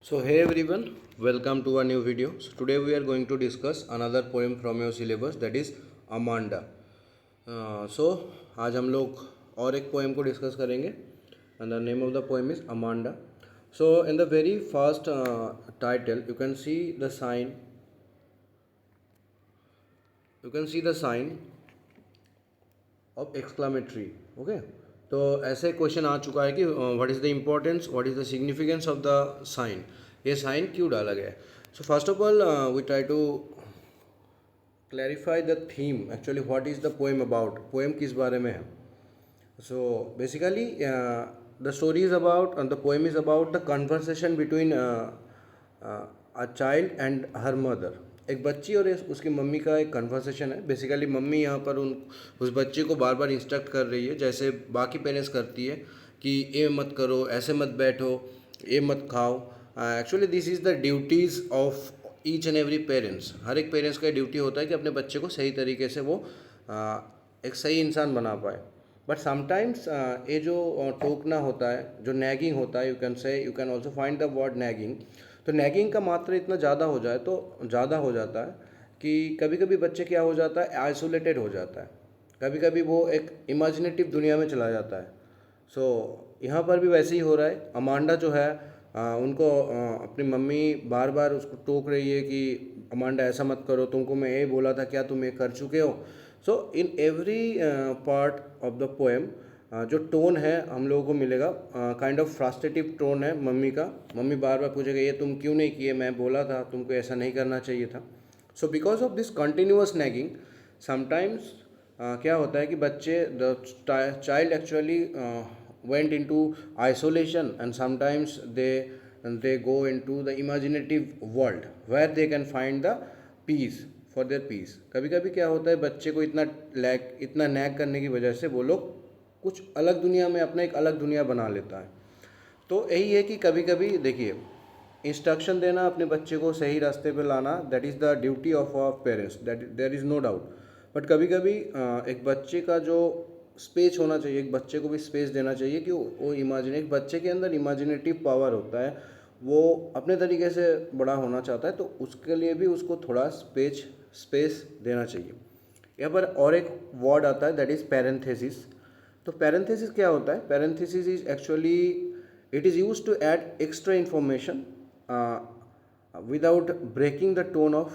So hey everyone, welcome to a new video. So today we are going to discuss another poem from your syllabus, that is Amanda. So आज हम लोग और एक poem को discuss करेंगे and the name of the poem is Amanda. So in the very first title you can see the sign of exclamatory. Okay, तो ऐसे question आ चुका है कि what is the importance, what is the significance of the sign, ये sign क्यों डाला गया है. So first of all we try to clarify the theme, actually what is the poem about, poem किस बारे में है. So basically the story is about, the poem is about the conversation between a child and her mother. एक बच्ची और उसकी mummy का एक कन्वर्सेशन है. बेसिकली मम्मी यहाँ पर उस बच्चे को बार बार इंस्ट्रक्ट कर रही है, जैसे बाकी पेरेंट्स करती है कि ये मत करो, ऐसे मत बैठो, ये मत खाओ. Actually this is the duties of each and every parents. हर एक पेरेंट्स का ड्यूटी होता है कि अपने बच्चे को सही तरीके से वो एक सही इंसान बना पाए. बट समटाइम्स ये जो टोकना होता है, जो नैगिंग होता है, you can also find the word nagging. तो नैगिंग का मात्रा इतना ज़्यादा हो जाए तो ज़्यादा हो जाता है कि कभी कभी बच्चे क्या हो जाता है, आइसोलेटेड हो जाता है. कभी कभी वो एक इमेजिनेटिव दुनिया में चला जाता है. यहाँ पर भी वैसे ही हो रहा है. अमांडा जो है उनको अपनी मम्मी बार बार उसको टोक रही है कि अमांडा ऐसा मत करो, तुमको मैं ये बोला था, क्या तुम ये कर चुके हो. So in every part of the poem जो टोन है हम लोगों को मिलेगा, काइंड ऑफ फ्रस्ट्रेटिव टोन है मम्मी का. मम्मी बार बार पूछेगा ये तुम क्यों नहीं किए, मैं बोला था तुमको ऐसा नहीं करना चाहिए था. So because of this continuous nagging sometimes क्या होता है कि बच्चे, the child actually went into isolation, and sometimes they go into the imaginative world where they can find the peace for their peace. कभी कभी क्या होता है, बच्चे को इतना नैग करने की वजह से वो लोग कुछ अलग दुनिया में अपना एक अलग दुनिया बना लेता है. तो यही है कि कभी कभी देखिए, इंस्ट्रक्शन देना, अपने बच्चे को सही रास्ते पे लाना, that is the duty of our parents, that there is no doubt. But कभी कभी एक बच्चे का जो स्पेस होना चाहिए, एक बच्चे को भी स्पेस देना चाहिए कि वो एक बच्चे के अंदर इमेजिनेटिव पावर होता है, वो अपने तरीके से बड़ा होना चाहता है, तो उसके लिए भी उसको थोड़ा स्पेस देना चाहिए. यहाँ पर और एक वर्ड आता है, दैट इज़ पैरेंथेसिस. तो पैरेंथेसिस क्या होता है? Parenthesis is actually it is use to add extra information without breaking the tone of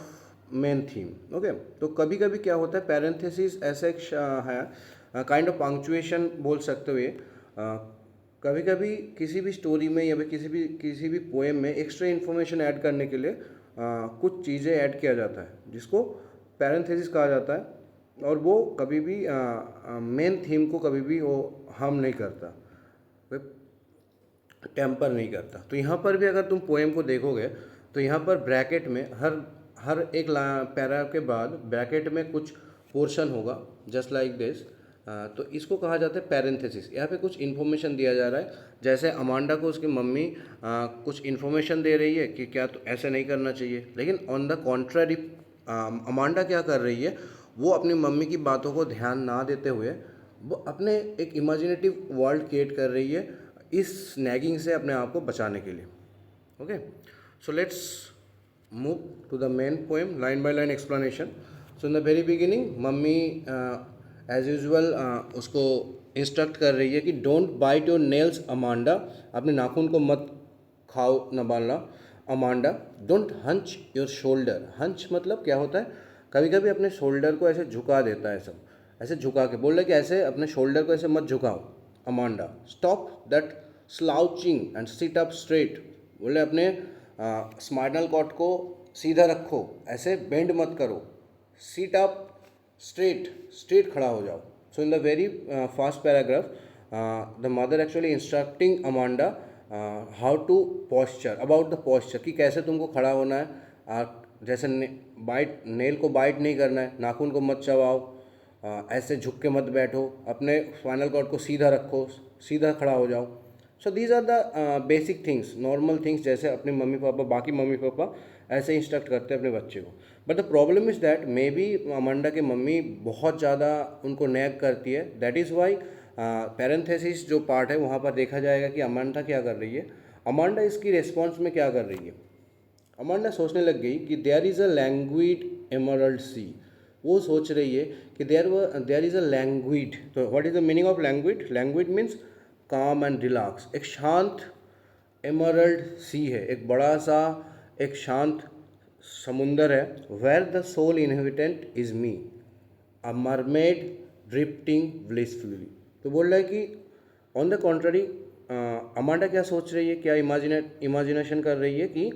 main theme. Okay, तो कभी कभी क्या होता है, पैरेंथेसिस ऐसा एक है, काइंड ऑफ पंक्चुएशन बोल सकते हो ये. कभी कभी किसी भी स्टोरी में या फिर किसी भी पोएम में एक्स्ट्रा इन्फॉर्मेशन ऐड करने के लिए कुछ चीज़ें ऐड किया जाता है, जिसको पैरेंथेसिस कहा जाता है. और वो कभी भी मेन थीम को कभी भी वो हार्म नहीं करता, टेम्पर नहीं करता. तो यहाँ पर भी अगर तुम पोएम को देखोगे तो यहाँ पर ब्रैकेट में हर एक पैरा के बाद ब्रैकेट में कुछ पोर्शन होगा, जस्ट लाइक दिस. तो इसको कहा जाता है पैरेंथेसिस. यहाँ पे कुछ इन्फॉर्मेशन दिया जा रहा है, जैसे अमांडा को उसकी मम्मी कुछ इन्फॉर्मेशन दे रही है कि क्या तो ऐसे नहीं करना चाहिए, लेकिन ऑन द कॉन्ट्ररी अमांडा क्या कर रही है, वो अपनी मम्मी की बातों को ध्यान ना देते हुए वो अपने एक इमेजिनेटिव वर्ल्ड क्रिएट कर रही है इस नैगिंग से अपने आप को बचाने के लिए. Okay, so let's move to the main poem, line by line explanation. So in the very beginning mummy as usual उसको इंस्ट्रक्ट कर रही है कि don't bite your nails Amanda, अपने नाखून को मत खाओ न बालना Amanda. Don't hunch your shoulder. Hunch मतलब क्या होता है, कभी कभी अपने शोल्डर को ऐसे झुका देता है, सब ऐसे झुका के बोल रहे कि ऐसे अपने शोल्डर को ऐसे मत झुकाओ Amanda. Stop that slouching and sit up straight. बोले अपने स्पाइनल कॉर्ड को सीधा रखो, ऐसे बेंड मत करो. सिट अप स्ट्रेट खड़ा हो जाओ. So in the very first paragraph the mother actually instructing Amanda how to posture, about the posture, कि कैसे तुमको खड़ा होना है. जैसे नेल को बाइट नहीं करना है, नाखून को मत चबाओ, ऐसे झुक के मत बैठो, अपने स्पाइनल कॉर्ड को सीधा रखो, सीधा खड़ा हो जाओ. So these are the basic things, normal things, जैसे अपने बाकी मम्मी पापा ऐसे इंस्ट्रक्ट करते हैं अपने बच्चे को. But the problem is that may be Amanda की मम्मी बहुत ज़्यादा उनको नैग करती है. दैट इज़ वाई पैरेंथेसिस जो पार्ट है वहाँ पर देखा जाएगा कि अमांडा क्या कर रही है, अमांडा इसकी रेस्पॉन्स में क्या कर रही है? अमांडा सोचने लग गई कि देयर इज़ अ लैंग्विड एमरल्ड सी। वो सोच रही है कि देयर इज़ अ लैंग्विड। तो what is the meaning of languid? Languid means calm and relax. एक शांत एमरल्ड सी है, एक बड़ा सा एक शांत समुंदर है। Where the sole inhabitant is me, a mermaid drifting blissfully. तो बोल रहा है कि ऑन द कॉन्ट्ररी अमांडा क्या सोच रही है, क्या इमेजिनेशन कर रही है कि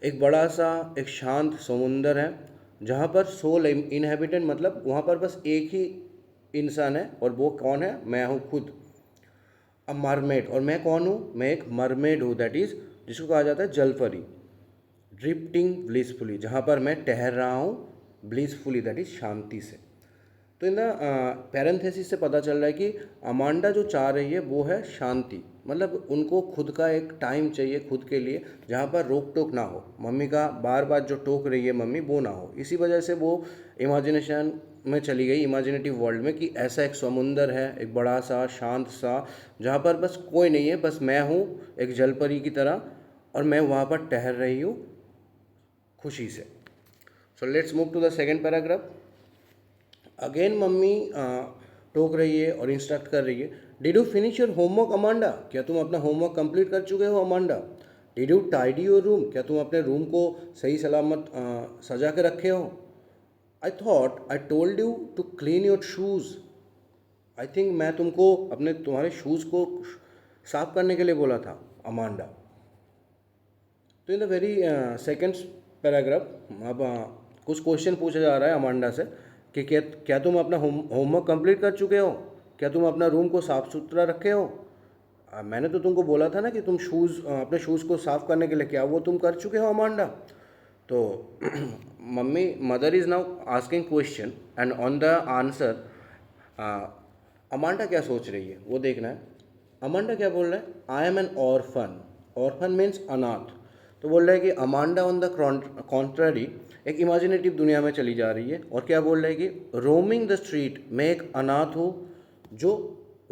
एक बड़ा सा एक शांत समुंदर है जहाँ पर सोल इनहेबिटेंट, मतलब वहाँ पर बस एक ही इंसान है और वो कौन है? मैं हूँ खुद। अ मरमेड, और मैं कौन हूँ? मैं एक मरमेड हूँ, दैट इज़ जिसको कहा जाता है जलपरी। ड्रिफ्टिंग ब्लिसफुली, जहाँ पर मैं ठहर रहा हूँ ब्लिसफुली, दैट इज़ शांति से। तो इन द पैरेंथेसिस से पता चल रहा है कि अमांडा जो चाह रही है वो है शांति, मतलब उनको खुद का एक टाइम चाहिए खुद के लिए जहाँ पर रोक टोक ना हो, मम्मी का बार बार जो टोक रही है मम्मी वो ना हो। इसी वजह से वो इमेजिनेशन में चली गई, इमेजिनेटिव वर्ल्ड में, कि ऐसा एक समुंदर है, एक बड़ा सा शांत सा, जहाँ पर बस कोई नहीं है, बस मैं हूँ एक जलपरी की तरह, और मैं वहाँ पर ठहर रही हूँ खुशी से। So let's move to the second paragraph. Again mummy टोक रही है और इंस्ट्रक्ट कर रही है। Did you finish your homework Amanda? क्या तुम अपना होमवर्क कंप्लीट कर चुके हो Amanda? Did you tidy your room? क्या तुम अपने रूम को सही सलामत सजा के रखे हो? I thought I told you to clean your shoes. I think मैं तुमको अपने तुम्हारे शूज़ को साफ करने के लिए बोला था अमांडा। तो इन द वेरी सेकेंड पैराग्राफ अब कुछ क्वेश्चन पूछा जा रहा है अमांडा से कि क्या तुम अपना होमवर्क कंप्लीट कर चुके हो? क्या तुम अपना रूम को साफ़ सुथरा रखे हो? मैंने तो तुमको बोला था ना कि तुम अपने शूज़ को साफ़ करने के लिए, क्या वो तुम कर चुके हो अमांडा? तो mummy mother is now asking question and on the answer Amanda क्या सोच रही है वो देखना है। अमांडा क्या बोल रहा है? I am N orphan. Orphan means अनाथ। तो बोल रहा है कि अमांडा ऑन द कॉन्ट्ररी एक इमेजिनेटिव दुनिया में चली जा रही है और क्या बोल रहा है कि रोमिंग द स्ट्रीट, मैं एक अनाथ हूँ जो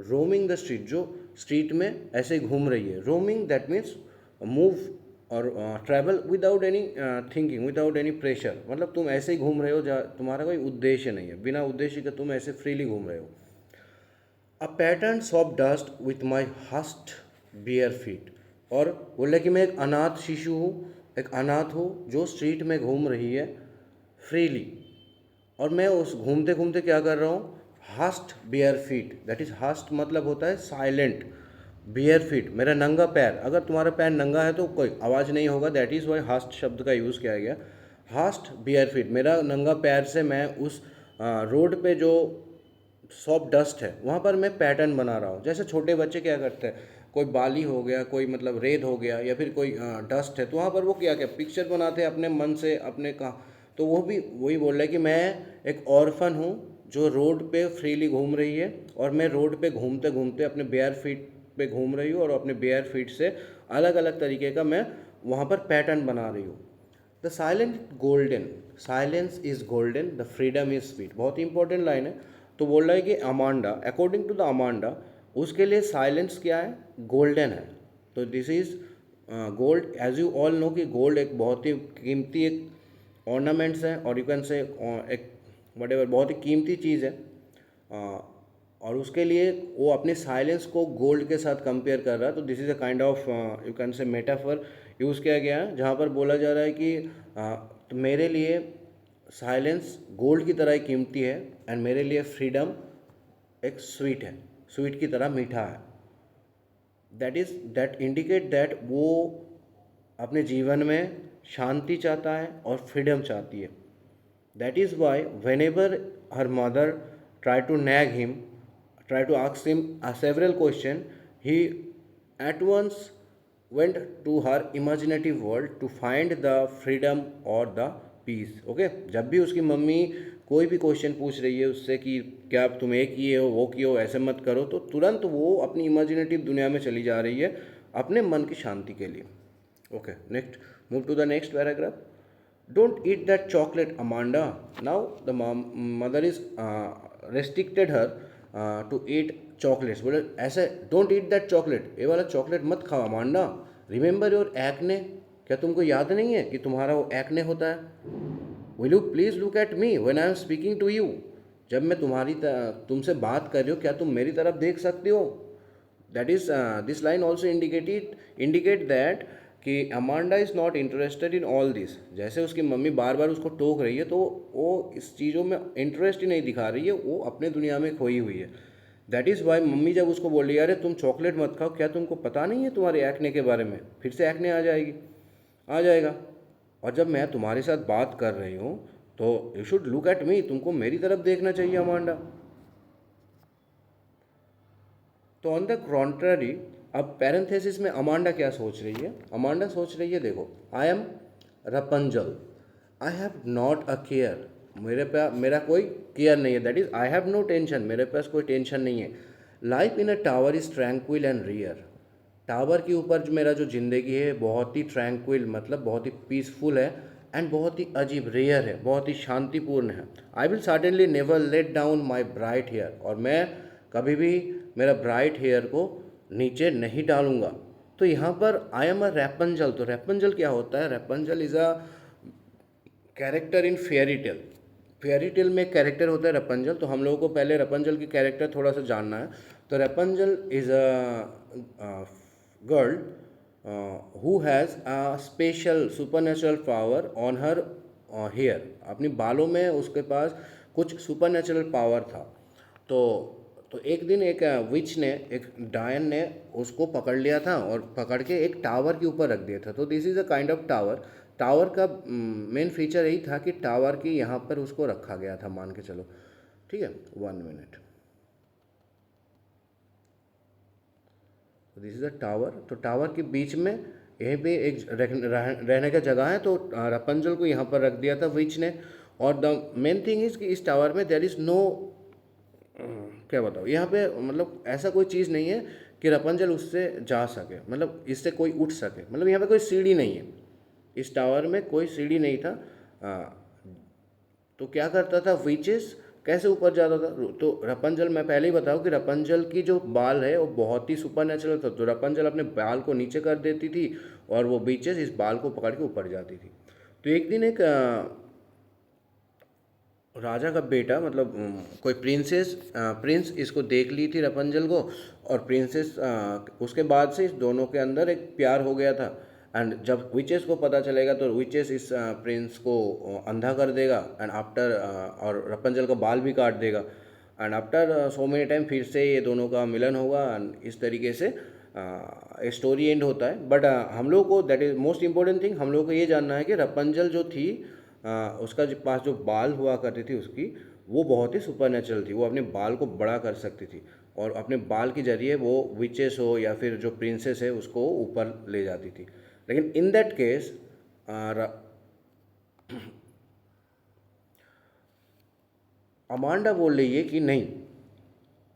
रोमिंग द स्ट्रीट, जो स्ट्रीट में ऐसे घूम रही है। रोमिंग दैट मीन्स मूव और travel without any thinking, without any pressure, मतलब तुम ऐसे ही घूम रहे हो जहाँ तुम्हारा कोई उद्देश्य नहीं है, बिना उद्देश्य के तुम ऐसे फ्रीली घूम रहे हो। A pattern of dust with my hast bare feet, और बोले कि मैं एक अनाथ शिशु हूँ, एक अनाथ हूँ जो स्ट्रीट में घूम रही है फ्रीली, और मैं उस घूमते घूमते क्या कर रहा हूँ? हस्ट बियर फीट, दैट इज़ हस्ट मतलब होता है साइलेंट, बियर फीट मेरा नंगा पैर। अगर तुम्हारा पैर नंगा है तो कोई आवाज़ नहीं होगा, दैट इज़ वाई हस्ट शब्द का यूज़ किया गया। हस्ट बियर फीट, मेरा नंगा पैर से मैं उस रोड पे जो सॉफ्ट डस्ट है वहाँ पर मैं पैटर्न बना रहा हूँ। जैसे छोटे बच्चे क्या करते हैं, कोई बाली हो गया, कोई मतलब रेत हो गया, या फिर कोई डस्ट है, तो वहाँ पर वो क्या क्या पिक्चर बनाते हैं अपने मन से, अपने का। तो वो भी वही बोल रहा है कि मैं एक ऑर्फन हूँ जो रोड पे फ्रीली घूम रही है, और मैं रोड पे घूमते घूमते अपने बेयर फीट पे घूम रही हूँ, और अपने बेयर फीट से अलग अलग तरीके का मैं वहाँ पर पैटर्न बना रही हूँ। The silent golden, silence is golden, the freedom is sweet. बहुत ही इंपॉर्टेंट लाइन है। तो बोल रहा है कि Amanda, according to the Amanda, उसके लिए साइलेंस क्या है? गोल्डन है। तो this is gold, as you all know कि गोल्ड एक बहुत ही कीमती एक ऑर्नामेंट्स है, और यू कैन से एक वट एवर, बहुत ही कीमती चीज़ है। और उसके लिए वो अपने साइलेंस को गोल्ड के साथ कंपेयर कर रहा है। तो this is a kind of you can से मेटाफर यूज़ किया गया है, जहाँ पर बोला जा रहा है कि तो मेरे लिए साइलेंस गोल्ड की तरह ही कीमती है, एंड मेरे लिए फ्रीडम एक स्वीट है, स्वीट की तरह मीठा है। दैट इंडिकेट दैट वो अपने जीवन में शांति चाहता है और फ्रीडम चाहती है। That is why whenever her mother try to nag him, try to ask him several question, he at once went to her imaginative world to find the freedom or the peace. Okay, जब भी उसकी mummy कोई भी question पूछ रही है उससे कि क्या तुम ये किए हो, वो किए हो, ऐसे मत करो, तो तुरंत वो अपनी इमेजिनेटिव दुनिया में चली जा रही है अपने मन की शांति के लिए। Okay, next, move to the next paragraph. Don't eat that chocolate Amanda. Now the mother is restricted her to eat chocolates. बोले ऐसे डोंट ईट दैट चॉकलेट, ये वाला चॉकलेट मत खाओ अमांडा, रिमेंबर योर एक्ने, क्या तुमको याद नहीं है कि तुम्हारा वो एक्ने होता है? Will you please look at me when I am speaking to you, जब मैं तुमसे बात कर रही हूँ क्या तुम मेरी तरफ देख सकते हो? That is this line also indicate that कि Amanda is not interested in all this. जैसे उसकी मम्मी बार बार उसको टोक रही है तो वो इस चीज़ों में इंटरेस्ट ही नहीं दिखा रही है, वो अपने दुनिया में खोई हुई है। दैट इज़ वाई मम्मी जब उसको बोल रही है अरे तुम चॉकलेट मत खाओ, क्या तुमको पता नहीं है तुम्हारे एक्ने के बारे में, फिर से एक्ने आ जाएगा। और जब मैं तुम्हारे साथ बात कर रही हूँ तो you should look at me, तुमको मेरी तरफ देखना चाहिए अमांडा। तो ऑन द कॉन्ट्ररी, अब पैरेंथेसिस में अमांडा क्या सोच रही है? अमांडा सोच रही है, देखो, I am Rapunzel, I have not a care, मेरा कोई केयर नहीं है, that is I have no tension, मेरे पास कोई टेंशन नहीं है। Life in a tower is tranquil and rare, tower के ऊपर जो मेरा जो ज़िंदगी है बहुत ही ट्रैंक्विल, मतलब बहुत ही पीसफुल है, एंड बहुत ही अजीब, रेयर है, बहुत ही शांतिपूर्ण है। I will certainly never let down my bright hair, और मैं कभी भी मेरा ब्राइट हेयर को नीचे नहीं डालूंगा। तो यहाँ पर आई एम अ रैपंजल, तो रैपंजल क्या होता है? Rapunzel is a character in fairy tale. Fairy tale में कैरेक्टर होता है रैपंजल, तो हम लोगों को पहले रैपंजल की कैरेक्टर थोड़ा सा जानना है। तो Rapunzel is a girl who has a special super power on her hair, अपनी बालों में उसके पास कुछ सुपर पावर था। तो एक दिन एक विच ने, एक डायन ने उसको पकड़ लिया था और पकड़ के एक टावर के ऊपर रख दिया था। तो this is a kind of tower. Tower का मेन फीचर यही था कि टावर की यहाँ पर उसको रखा गया था, मान के चलो। ठीक है, 1 minute. This is a tower, तो टावर के बीच में यहीं पे एक रहने का जगह है, तो रपंजल को यहाँ पर रख दिया था विच ने। और द मेन थिंग इज़ कि इस टावर में देयर इज़ नो, क्या बताओ, यहाँ पे मतलब ऐसा कोई चीज़ नहीं है कि रपंजल उससे जा सके, मतलब इससे कोई उठ सके, मतलब यहाँ पे कोई सीढ़ी नहीं है, इस टावर में कोई सीढ़ी नहीं था। तो क्या करता था विचेस, कैसे ऊपर जाता था? तो रपंजल, मैं पहले ही बताऊँ कि रपंजल की जो बाल है वो बहुत ही सुपर नेचुरल था, तो रपंजल अपने बाल को नीचे कर देती थी और वो बीचेस इस बाल को पकड़ के ऊपर जाती थी। तो एक दिन एक राजा का बेटा, मतलब कोई प्रिंस इसको देख ली थी रपंजल को, और प्रिंसेस, उसके बाद से इस दोनों के अंदर एक प्यार हो गया था। एंड जब विचेस को पता चलेगा तो विचेस इस प्रिंस को अंधा कर देगा, एंड आफ्टर और रपंजल का बाल भी काट देगा, and after so many time फिर से ये दोनों का मिलन होगा, एंड इस तरीके से स्टोरी एंड होता है। बट हम लोग को, that is most important thing, हम लोग को ये जानना है कि रपंजल जो थी, उसका जो पास जो बाल हुआ करती थी उसकी, वो बहुत ही सुपर नेचुरल थी, वो अपने बाल को बड़ा कर सकती थी, और अपने बाल के जरिए वो विचेस हो या फिर जो प्रिंसेस है उसको ऊपर ले जाती थी। लेकिन इन दैट केस अमांडा बोल रही है कि नहीं,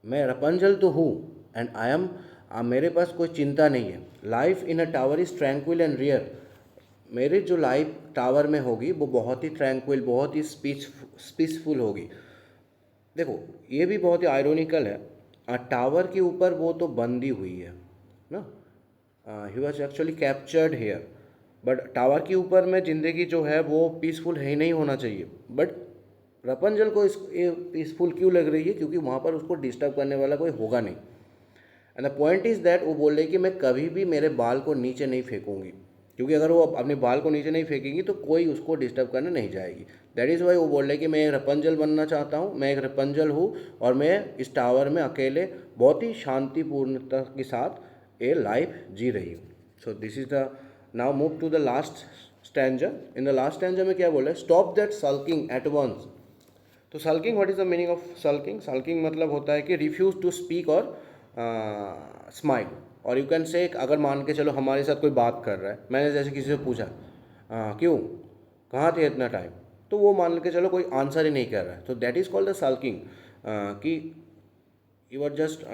मैं रपंजल तो हूँ, एंड आई एम, मेरे पास कोई चिंता नहीं है। Life in a tower is tranquil and rear, मेरी जो लाइफ टावर में होगी वो बहुत ही ट्रैंक्विल, बहुत ही पीसफुल होगी। देखो, ये भी बहुत ही आयरोनिकल है, टावर के ऊपर वो तो बंदी हुई है ना, he was actually captured here, but tower के ऊपर में ज़िंदगी जो है वो पीसफुल है ही नहीं होना चाहिए। बट रपंजल को इस ये पीसफुल क्यों लग रही है? क्योंकि वहाँ पर उसको डिस्टर्ब करने वाला कोई होगा नहीं। And the point is that वो बोल रही कि मैं कभी भी मेरे बाल को नीचे नहीं फेंकूंगी, क्योंकि अगर वो अपने बाल को नीचे नहीं फेंकेंगी तो कोई उसको डिस्टर्ब करने नहीं जाएगी। दैट इज़ वाई वो बोल रहे कि मैं एक रपंजल बनना चाहता हूँ, मैं एक रपंजल हूँ, और मैं इस टावर में अकेले बहुत ही शांतिपूर्णता के साथ ये लाइफ जी रही हूँ। So this is the, now move to the last stanza. In the last stanza में क्या बोला है? Stop that sulking at once. तो sulking, what is the meaning of sulking? Sulking मतलब होता है कि रिफ्यूज़ टू स्पीक और स्माइल। और यू कैन से, अगर मान के चलो हमारे साथ कोई बात कर रहा है, मैंने जैसे किसी से पूछा क्यों, कहाँ थे इतना टाइम, तो वो मान के चलो कोई आंसर ही नहीं कर रहा है, तो that is called the sulking, कि you are just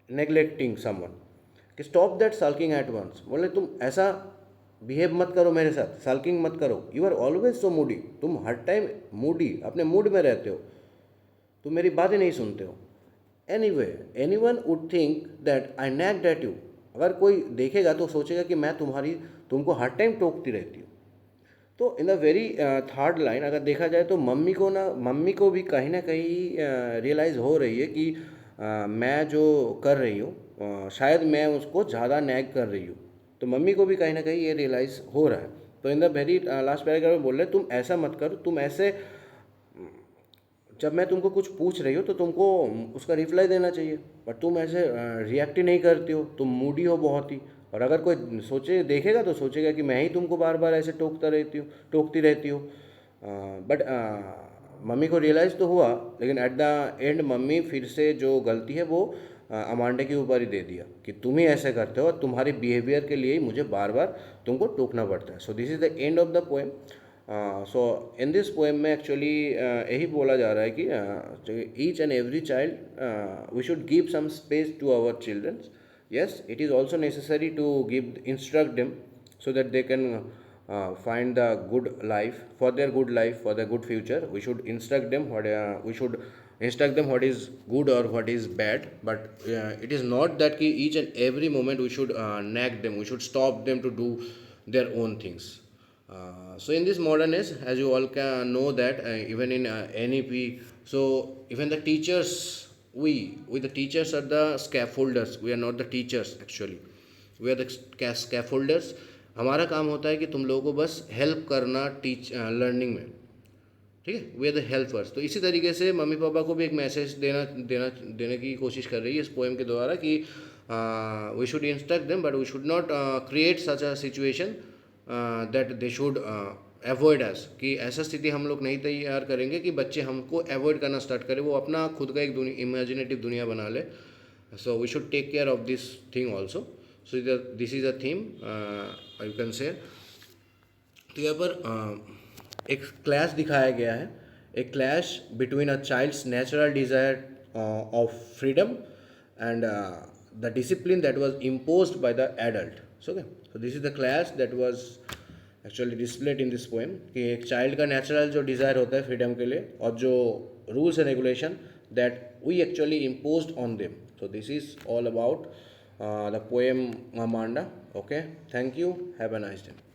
neglecting someone, कि stop that sulking at once, बोले तुम ऐसा बिहेव मत करो मेरे साथ, सल्किंग मत करो, you are always so moody, तुम हर टाइम मूडी, अपने मूड में रहते हो, तुम मेरी बातें नहीं सुनते हो। Anyway, anyone would think that I nagged at you, अगर कोई देखेगा तो सोचेगा कि मैं तुमको हर टाइम टोकती रहती हूँ। तो इन द वेरी थर्ड लाइन अगर देखा जाए तो मम्मी को भी कहीं ना कहीं रियलाइज़ हो रही है कि मैं जो कर रही हूँ शायद मैं उसको ज़्यादा नैग कर रही हूँ। तो मम्मी को भी कहीं ना कहीं ये रियलाइज़ हो रहा है। तो इन द वेरी लास्ट पैराग्राफ में बोल रहे तुम ऐसा मत करो, तुम ऐसे जब मैं तुमको कुछ पूछ रही हूँ तो तुमको उसका रिप्लाई देना चाहिए, बट तुम ऐसे रिएक्ट ही नहीं करती हो, तुम मूडी हो बहुत ही। और अगर कोई देखेगा तो सोचेगा कि मैं ही तुमको बार बार ऐसे टोकती रहती हूँ। बट मम्मी को रियलाइज़ तो हुआ, लेकिन एट द एंड मम्मी फिर से जो गलती है वो अमांडा के ऊपर ही दे दिया कि तुम ही ऐसे करते हो और तुम्हारी बिहेवियर के लिए ही मुझे बार बार तुमको टोकना पड़ता है। So this is the end of the poem. So in this poem में एक्चुअली यही बोला जा रहा है कि each and every child we should give some space to our childrens. Yes, it is also necessary to instruct them so that they can find the good life, for their good life, for their good future. We should instruct them what is good or what is bad. But it is not that each and every moment we should nag them. We should stop them to do their own things. So in this modern age, as you all can know that even in NEP, so even the teachers, we the teachers are the scaffolders. We are not the teachers actually. We are the scaffolders. हमारा काम होता है कि तुम लोगों को बस help करना लर्निंग में, ठीक है। We are the helpers. तो इसी तरीके से मम्मी पापा को भी एक मैसेज देने की कोशिश कर रही है इस पोएम के द्वारा कि we should instruct them but we should not create such a situation that they should avoid us, कि ऐसा स्थिति हम लोग नहीं तैयार करेंगे कि बच्चे हमको अवॉइड करना स्टार्ट करें, वो अपना खुद का एक इमेजिनेटिव दुनिया बना ले। So we should take care of this thing also. So this is a theme you can say. तो यहाँ पर एक क्लैश दिखाया गया है, एक clash between a child's natural desire of freedom and the discipline that was imposed by the adult. So this is the clash that was actually displayed in this poem, कि एक चाइल्ड का natural जो desire होता है freedom के लिए और जो rules and regulation that we actually imposed on them. So this is all about the poem Amanda. Okay, thank you, have a nice day.